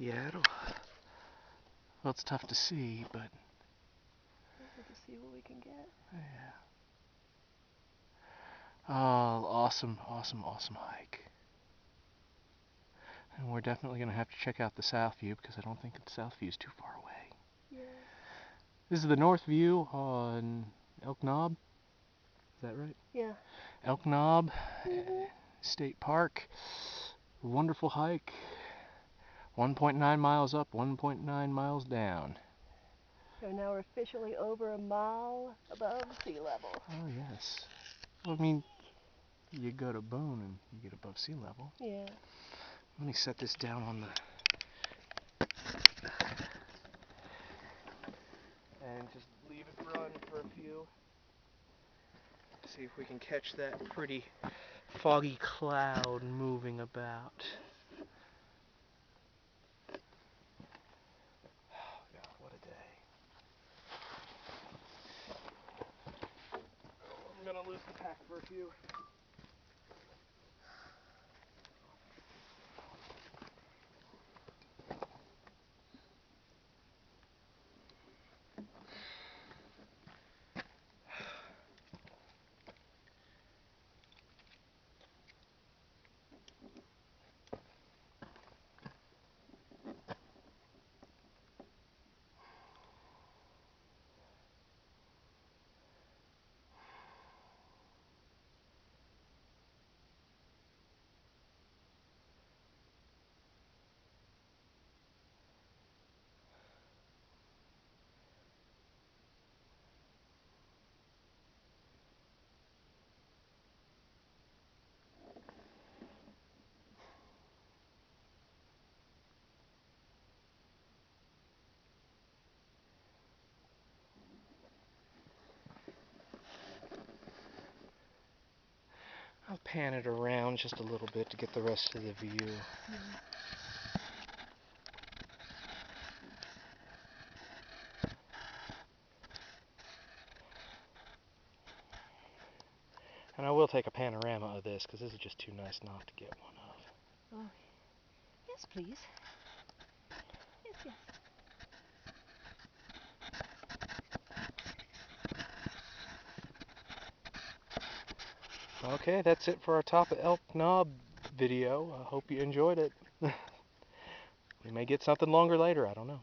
Yeah, well, it's tough to see, but We'll just see what we can get. yeah. Oh, awesome, awesome, awesome hike. And we're definitely going to have to check out the south view because I don't think the south view is too far away. Yeah. This is the north view on Elk Knob. Is that right? Yeah. Elk Knob State Park. Wonderful hike. 1.9 miles up, 1.9 miles down. So now we're officially over a mile above sea level. Oh, yes. Well, I mean, you go to Boone and you get above sea level. Yeah. Let me set this down on the... and just leave it run for a few. See if we can catch that pretty foggy cloud moving about. Oh, God, what a day. I'm going to lose the pack for a few. I'll pan it around just a little bit to get the rest of the view. And I will take a panorama of this because this is just too nice not to get one of. Oh, yes, please. Yes, yes. Okay, that's it for our top of Elk Knob video. I hope you enjoyed it. We may get something longer later, I don't know.